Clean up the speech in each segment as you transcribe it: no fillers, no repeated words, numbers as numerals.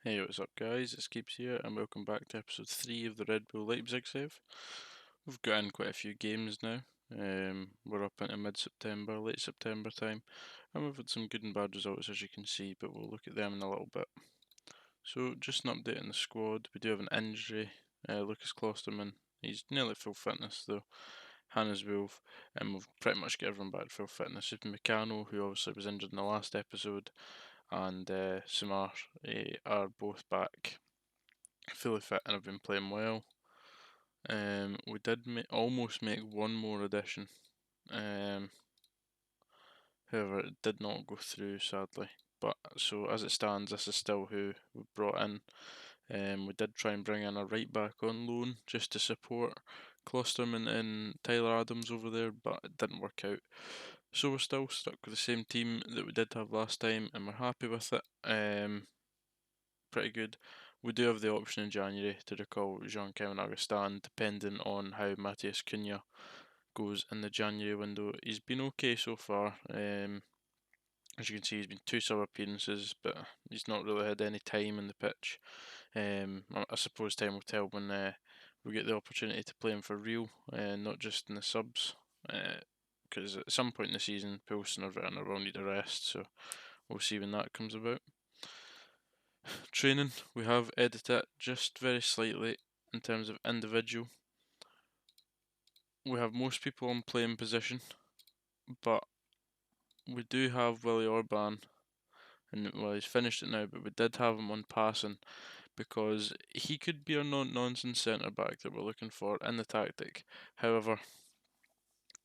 Hey, what's up, guys? It's Keeps here, and welcome back to episode 3 of the Red Bull Leipzig save. We've got in quite a few games now. We're up into mid-September, late September time, and we've had some good and bad results, as you can see, but we'll look at them in a little bit. So, just an update on the squad. We do have an injury. Lucas Klosterman, he's nearly full fitness though. Hannes Wolf, and we've pretty much got everyone back to full fitness. Just Meccano, who obviously was injured in the last episode, and Samar are both back fully fit and have been playing well. We did almost make one more addition, however it did not go through sadly. But so as it stands, this is still who we brought in. We did try and bring in a right back on loan just to support Klosterman and Tyler Adams over there, but it didn't work out. So we're still stuck with the same team that we did have last time, and we're happy with it. Pretty good. We do have the option in January to recall Jean-Kevin Augustin, depending on how Matthias Cunha goes in the January window. He's been okay so far. As you can see, he's been 2 sub appearances, but he's not really had any time in the pitch. I suppose time will tell when we get the opportunity to play him for real, not just in the subs. Because at some point in the season, Poulsen or Werner will need a rest, so we'll see when that comes about. Training, we have edited it just very slightly in terms of individual. We have most people on playing position, but we do have Willie Orban, and well, he's finished it now, but we did have him on passing because he could be our nonsense centre back that we're looking for in the tactic. However,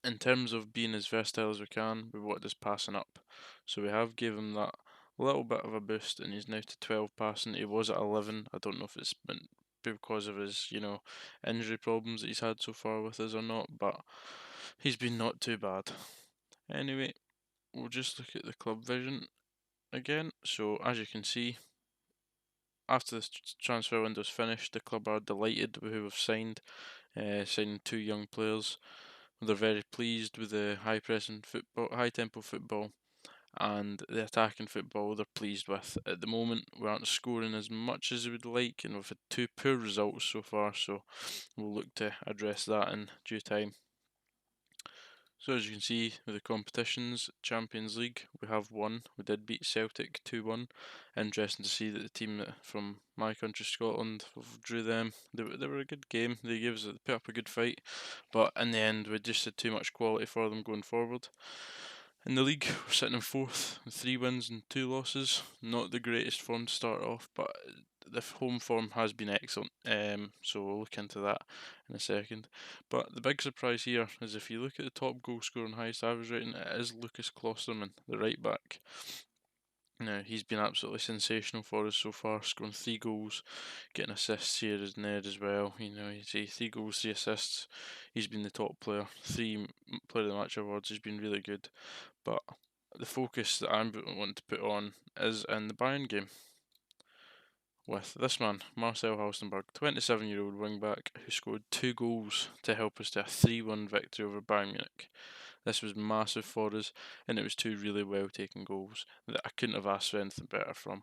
in terms of being as versatile as we can, we wanted his passing up, so we have given him that little bit of a boost, and he's now to 12 passing. He was at 11. I don't know if it's been because of his, injury problems that he's had so far with us or not, but he's been not too bad. Anyway, we'll just look at the club vision again. So as you can see, after the transfer window's finished, the club are delighted with who we've signed, signing 2 young players. They're very pleased with the high pressing football, high tempo football, and the attacking football they're pleased with. At the moment, we aren't scoring as much as we would like, and we've had 2 poor results so far, so we'll look to address that in due time. So as you can see with the competitions, Champions League, we have won. We did beat Celtic 2-1. Interesting to see that the team from my country, Scotland, drew them. They were a good game. They put up a good fight, but in the end, we just had too much quality for them going forward. In the league, we're sitting in 4th, 3 wins and 2 losses. Not the greatest form to start off, but the home form has been excellent. So we'll look into that in a second. But the big surprise here is if you look at the top goal scorer and highest average rating, it is Lucas Klosterman, the right back. Now, he's been absolutely sensational for us so far, scoring 3 goals, getting assists here and there as well. You see 3 goals, 3 assists. He's been the top player. 3 Player of the Match awards. He's been really good. But the focus that I'm wanting to put on is in the Bayern game with this man, Marcel Halstenberg, 27-year-old wing-back who scored 2 goals to help us to a 3-1 victory over Bayern Munich. This was massive for us, and it was 2 really well-taken goals that I couldn't have asked for anything better from.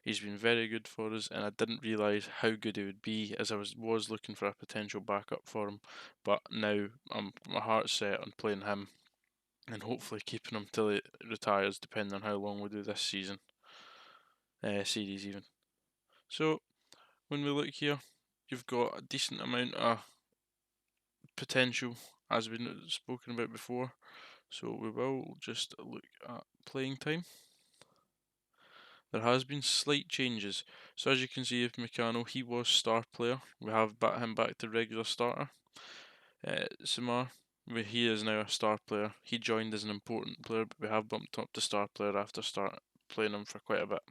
He's been very good for us, and I didn't realise how good he would be as I was looking for a potential backup for him, but now my heart's set on playing him and hopefully keeping him till he retires, depending on how long we do this season, series even. So when we look here, you've got a decent amount of potential, as we've spoken about before. So we will just look at playing time. There has been slight changes. So as you can see with Meccano, he was star player. We have him back to regular starter. Samar, he is now a star player. He joined as an important player, but we have bumped up to star player after start playing him for quite a bit.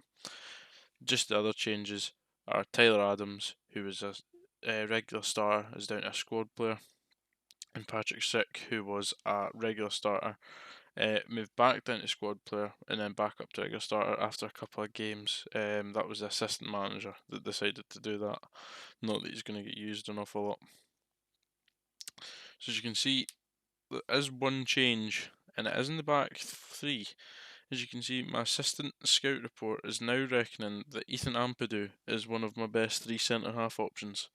Just the other changes are Tyler Adams, who was a regular starter, is down to a squad player, and Patrick Sick, who was a regular starter, moved back down to squad player and then back up to regular starter after a couple of games. That was the assistant manager that decided to do that. Not that he's going to get used an awful lot. So as you can see, there is one change, and it is in the back 3. as you can see, my assistant scout report is now reckoning that Ethan Ampadu is one of my best 3 centre-half options.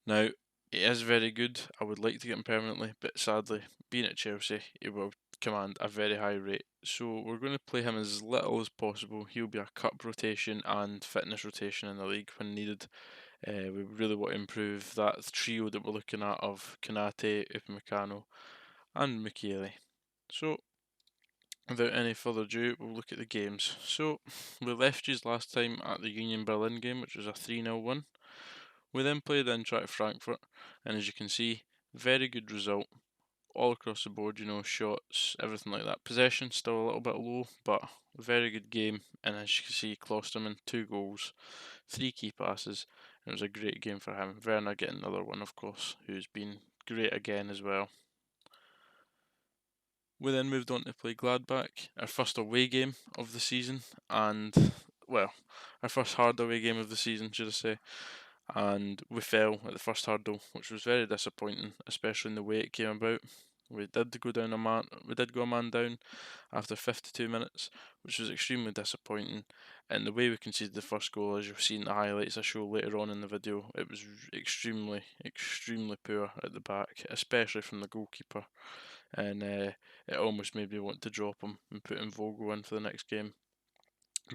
Now, he is very good. I would like to get him permanently, but sadly, being at Chelsea, he will command a very high rate. So we're going to play him as little as possible. He'll be a cup rotation and fitness rotation in the league when needed. We really want to improve that trio that we're looking at of Kanate, Upamecano and Mukiele. So, without any further ado, we'll look at the games. So, we left you last time at the Union Berlin game, which was a 3-0 win. We then played Eintracht Frankfurt, and as you can see, very good result. All across the board, shots, everything like that. Possession still a little bit low, but very good game. And as you can see, Klosterman, 2 goals, 3 key passes. It was a great game for him. Werner getting another one, of course, who's been great again as well. We then moved on to play Gladbach, our first away game of the season, and, well, our first hard away game of the season, should I say. And we fell at the first hurdle, which was very disappointing, especially in the way it came about. We did go a man down after 52 minutes, which was extremely disappointing. And the way we conceded the first goal, as you'll see in the highlights I show later on in the video, it was extremely, extremely poor at the back, especially from the goalkeeper. And it almost made me want to drop him and put in Vogel in for the next game.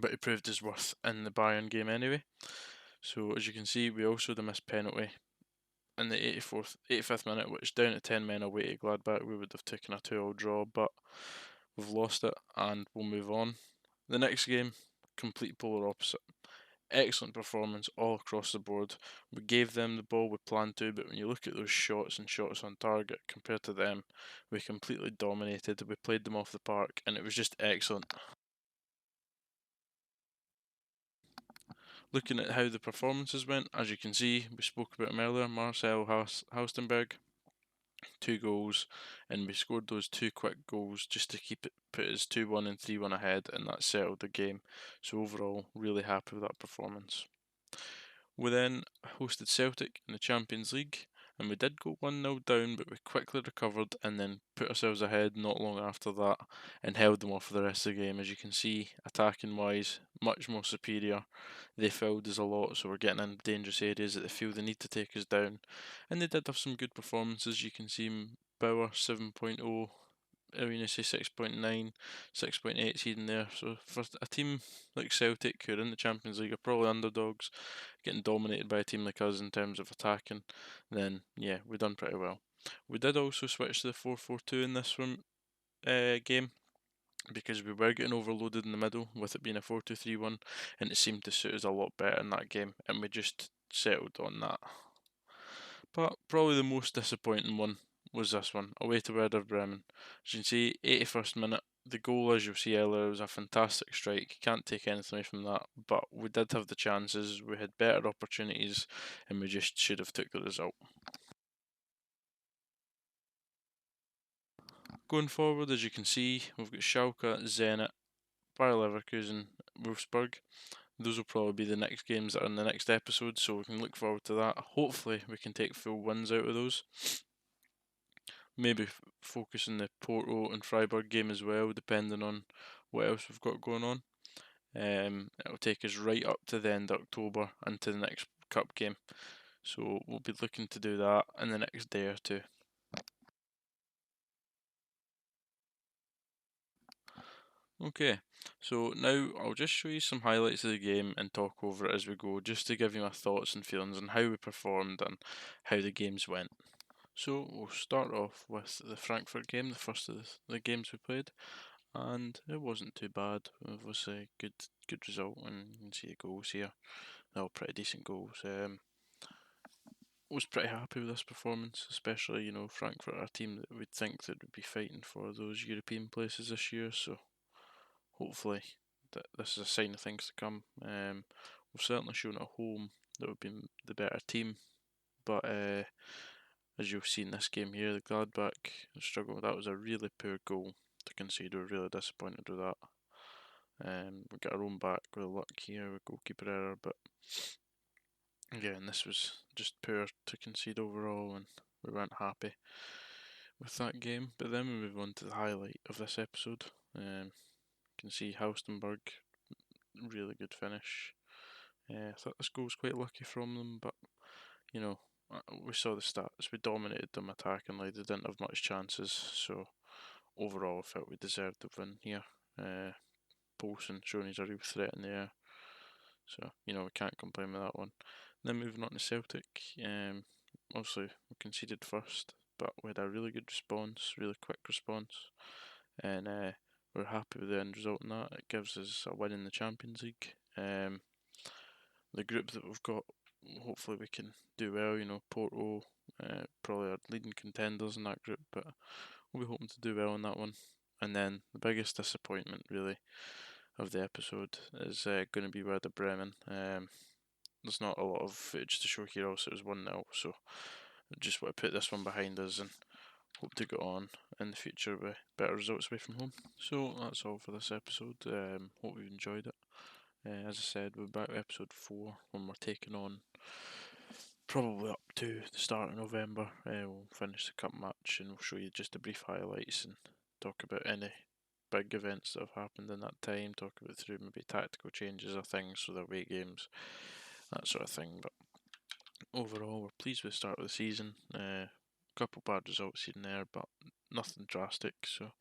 But he proved his worth in the Bayern game anyway. So as you can see, we also had a missed penalty in the 85th minute, which down to 10 men away to Gladbach, we would have taken a 2-2 draw, but we've lost it and we'll move on. The next game, complete polar opposite. Excellent performance all across the board. We gave them the ball we planned to, but when you look at those shots and shots on target compared to them, we completely dominated. We played them off the park and it was just excellent. Looking at how the performances went, as you can see, we spoke about him earlier, Marcel Haustenberg, 2 goals, and we scored those 2 quick goals just to put us 2-1 and 3-1 ahead, and that settled the game. So overall, really happy with that performance. We then hosted Celtic in the Champions League, and we did go 1-0 down, but we quickly recovered and then put ourselves ahead not long after that and held them off for the rest of the game. As you can see, attacking wise, much more superior. They fouled us a lot, so we're getting in dangerous areas that they feel they need to take us down. And they did have some good performances. You can see Bauer 7.0, Arena say 6.9, 6.8 seed in there. So for a team like Celtic, who are in the Champions League, are probably underdogs, getting dominated by a team like us in terms of attacking, then yeah, we've done pretty well. We did also switch to the 4-4-2 in this one game, because we were getting overloaded in the middle with it being a 4-2-3-1, and it seemed to suit us a lot better in that game, and we just settled on that. But probably the most disappointing one was this one, away to Werder Bremen. As you can see, 81st minute, the goal, as you'll see earlier, was a fantastic strike. Can't take anything away from that, but we did have the chances, we had better opportunities, and we just should have took the result. Going forward, as you can see, we've got Schalke, Zenit, Bayer Leverkusen, Wolfsburg. Those will probably be the next games that are in the next episode, so we can look forward to that. Hopefully we can take full wins out of those. Maybe focus on the Porto and Freiburg game as well, depending on what else we've got going on. It'll take us right up to the end of October and to the next cup game. So we'll be looking to do that in the next day or two. Okay, so now I'll just show you some highlights of the game and talk over it as we go, just to give you my thoughts and feelings on how we performed and how the games went. So we'll start off with the Frankfurt game, the first of the games we played, and it wasn't too bad. It was a good result, and you can see the goals here. They're all pretty decent goals. Was pretty happy with this performance, especially Frankfurt are a team that we'd think that would be fighting for those European places this year. So hopefully this is a sign of things to come. We've certainly shown at home that we've been the better team, but as you've seen this game here, the Gladbach struggle. That was a really poor goal to concede. We're really disappointed with that. We got our own back with luck here with goalkeeper error, but yeah, and this was just poor to concede overall, and we weren't happy with that game. But then we move on to the highlight of this episode. You can can see Helstonberg, really good finish. I thought this goal was quite lucky from them, but you know, we saw the stats. We dominated them attackingly. They didn't have much chances, so overall, I felt we deserved the win here. Poulsen showing he's a real threat in the air, so we can't complain with that one. Then moving on to Celtic, obviously we conceded first, but we had a really good response, really quick response, and we're happy with the end result in that. It gives us a win in the Champions League. The group that we've got, hopefully we can do well. Porto, probably our leading contenders in that group, but we'll be hoping to do well in that one. And then the biggest disappointment, really, of the episode is going to be Werder Bremen. There's not a lot of footage to show here, also it was 1-0, so I just want to put this one behind us and hope to go on in the future with better results away from home. So that's all for this episode. Hope you've enjoyed it. As I said, we're back to episode 4 when we're taking on probably up to the start of November. We'll finish the cup match and we'll show you just the brief highlights and talk about any big events that have happened in that time, talk about through maybe tactical changes or things for their away games, that sort of thing. But overall, we're pleased with the start of the season. A couple bad results here and there, but nothing drastic, so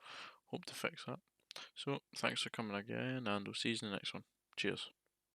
hope to fix that. So thanks for coming again, and we'll see you in the next one. Cheers.